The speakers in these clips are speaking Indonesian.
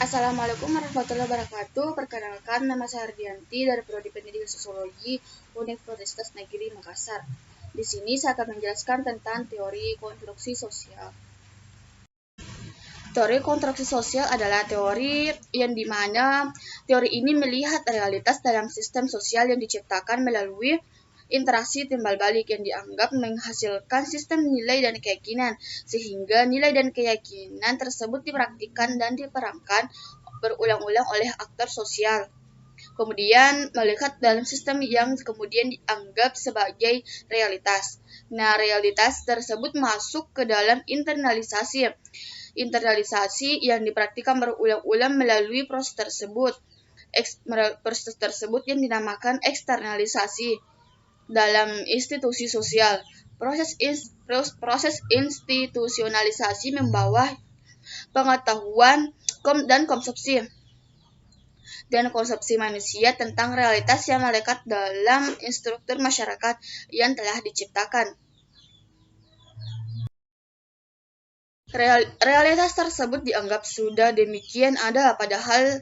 Assalamualaikum warahmatullahi wabarakatuh. Perkenalkan, nama saya Ardianti dari Prodi Pendidikan Sosiologi Universitas Negeri Makassar. Di sini saya akan menjelaskan tentang teori konstruksi sosial. Teori konstruksi sosial adalah teori yang dimana teori ini melihat realitas dalam sistem sosial yang diciptakan melalui interaksi timbal balik yang dianggap menghasilkan sistem nilai dan keyakinan, sehingga nilai dan keyakinan tersebut dipraktikkan dan diperankan berulang-ulang oleh aktor sosial. Kemudian melihat dalam sistem yang kemudian dianggap sebagai realitas. Nah, realitas tersebut masuk ke dalam internalisasi. Internalisasi yang dipraktikkan berulang-ulang melalui proses tersebut. Proses tersebut yang dinamakan eksternalisasi dalam institusi sosial. Proses institusionalisasi membawa pengetahuan dan konsepsi manusia tentang realitas yang melekat dalam struktur masyarakat yang telah diciptakan. Realitas tersebut dianggap sudah demikian ada padahal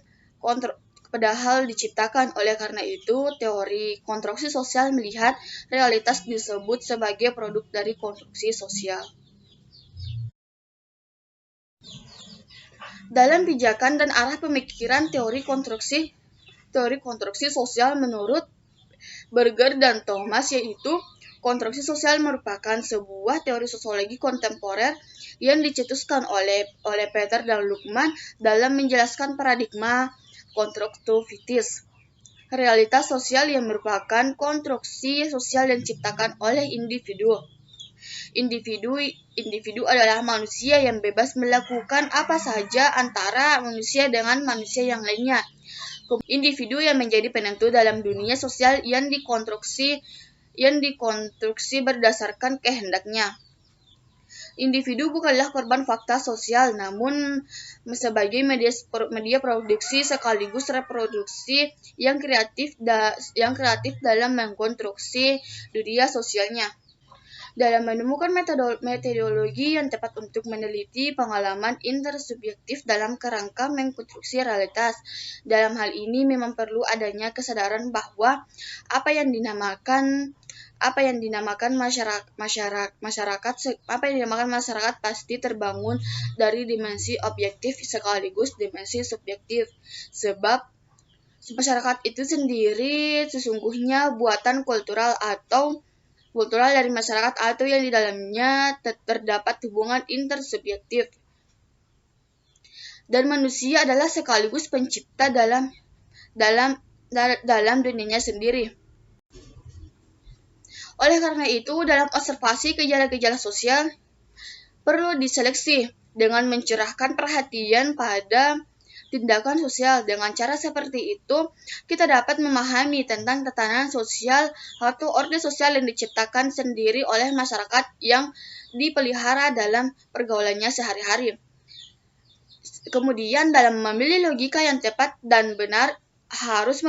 diciptakan. Oleh karena itu, teori konstruksi sosial melihat realitas disebut sebagai produk dari konstruksi sosial. Dalam pijakan dan arah pemikiran teori konstruksi sosial menurut Berger dan Thomas, yaitu konstruksi sosial merupakan sebuah teori sosiologi kontemporer yang dicetuskan oleh Peter dan Luhmann dalam menjelaskan paradigma konstruktivitas. Realitas sosial yang merupakan konstruksi sosial yang diciptakan oleh individu. Individu adalah manusia yang bebas melakukan apa saja antara manusia dengan manusia yang lainnya. Individu yang menjadi penentu dalam dunia sosial yang dikonstruksi berdasarkan kehendaknya. Individu bukanlah korban fakta sosial, namun sebagai media produksi sekaligus reproduksi yang kreatif dalam mengkonstruksi dunia sosialnya. Dalam menemukan metodologi yang tepat untuk meneliti pengalaman intersubjektif dalam kerangka mengkonstruksi realitas. Dalam hal ini memang perlu adanya kesadaran bahwa apa yang dinamakan masyarakat pasti terbangun dari dimensi objektif sekaligus dimensi subjektif. Sebab masyarakat itu sendiri sesungguhnya buatan kultural dari masyarakat atau yang di dalamnya terdapat hubungan intersubjektif. Dan manusia adalah sekaligus pencipta dalam dunianya sendiri. Oleh karena itu, dalam observasi gejala-gejala sosial perlu diseleksi dengan mencurahkan perhatian pada tindakan sosial. Dengan cara seperti itu, kita dapat memahami tentang tatanan sosial atau orde sosial yang diciptakan sendiri oleh masyarakat yang dipelihara dalam pergaulannya sehari-hari. Kemudian, dalam memilih logika yang tepat dan benar, harus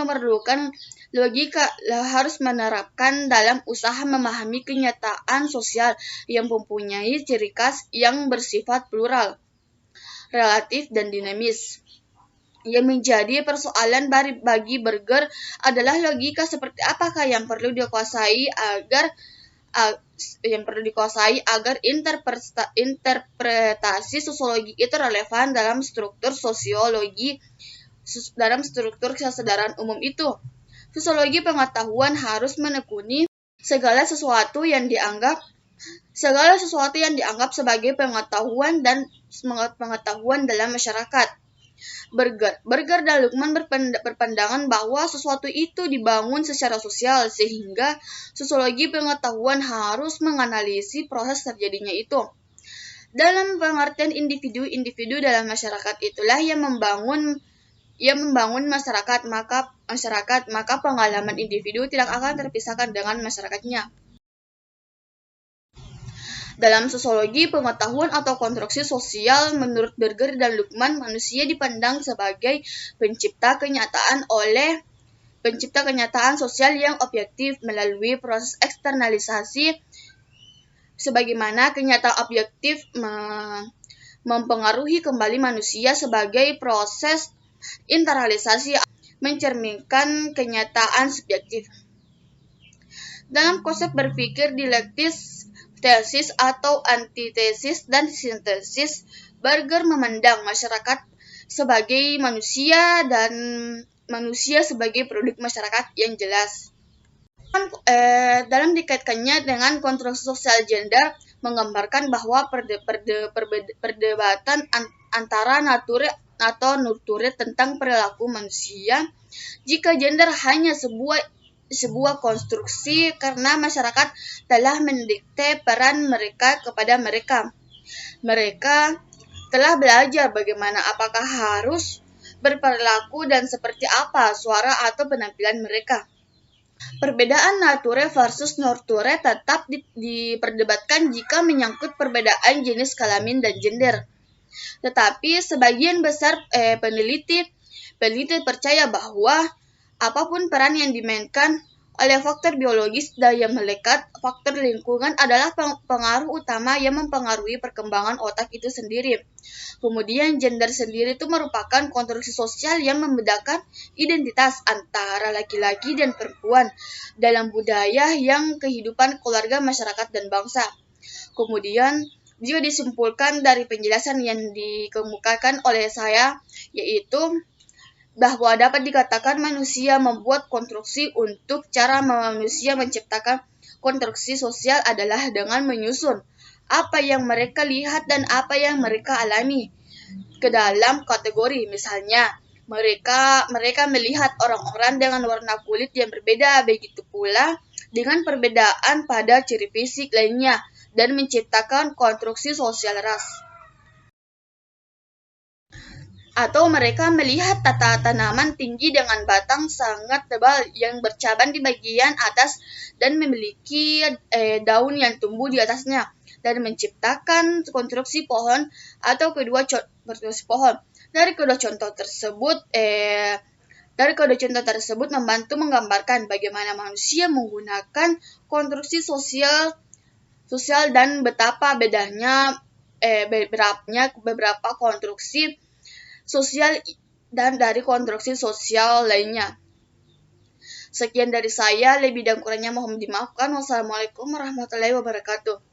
menerapkan dalam usaha memahami kenyataan sosial yang mempunyai ciri khas yang bersifat plural, relatif, dan dinamis. Yang menjadi persoalan bagi Berger adalah logika seperti apakah yang perlu dikuasai agar interpretasi sosiologi itu relevan dalam struktur kesadaran umum itu. Sosiologi pengetahuan harus menekuni segala sesuatu yang dianggap sebagai pengetahuan dalam masyarakat. Berger dan Luhmann berpandangan bahwa sesuatu itu dibangun secara sosial, sehingga sosiologi pengetahuan harus menganalisis proses terjadinya itu. Dalam pengertian individu dalam masyarakat itulah yang membangun masyarakat, maka pengalaman individu tidak akan terpisahkan dengan masyarakatnya. Dalam sosiologi pengetahuan atau konstruksi sosial, menurut Berger dan Luhmann, manusia dipandang sebagai pencipta kenyataan sosial yang objektif melalui proses eksternalisasi, sebagaimana kenyataan objektif mempengaruhi kembali manusia sebagai proses internalisasi mencerminkan kenyataan subjektif. Dalam konsep berpikir dialektis, tesis atau antitesis dan sintesis, Berger memandang masyarakat sebagai manusia dan manusia sebagai produk masyarakat yang jelas. Dalam dikaitkannya dengan konstruksi sosial gender, menggambarkan bahwa perdebatan antara nature atau nurture tentang perilaku manusia, jika gender hanya sebuah konstruksi karena masyarakat telah mendikte peran mereka kepada mereka. Mereka telah belajar bagaimana apakah harus berperilaku dan seperti apa suara atau penampilan mereka. Perbedaan nature versus nurture tetap diperdebatkan jika menyangkut perbedaan jenis kelamin dan gender. Tetapi sebagian besar peneliti percaya bahwa apapun peran yang dimainkan oleh faktor biologis, daya melekat, faktor lingkungan adalah pengaruh utama yang mempengaruhi perkembangan otak itu sendiri. Kemudian gender sendiri itu merupakan konstruksi sosial yang membedakan identitas antara laki-laki dan perempuan dalam budaya yang kehidupan keluarga, masyarakat, dan bangsa. Kemudian jika disimpulkan dari penjelasan yang dikemukakan oleh saya, yaitu bahwa dapat dikatakan manusia membuat konstruksi untuk cara manusia menciptakan konstruksi sosial adalah dengan menyusun apa yang mereka lihat dan apa yang mereka alami ke dalam kategori. Misalnya, mereka melihat orang-orang dengan warna kulit yang berbeda, begitu pula dengan perbedaan pada ciri fisik lainnya, dan menciptakan konstruksi sosial ras. Atau mereka melihat tanaman tinggi dengan batang sangat tebal yang bercabang di bagian atas dan memiliki daun yang tumbuh di atasnya, dan menciptakan konstruksi pohon atau konstruksi pohon. Dari kedua contoh tersebut membantu menggambarkan bagaimana manusia menggunakan konstruksi sosial dan betapa bedanya beberapa konstruksi sosial dan dari konstruksi sosial lainnya. Sekian dari saya, lebih dan kurangnya mohon dimaafkan. Wassalamualaikum warahmatullahi wabarakatuh.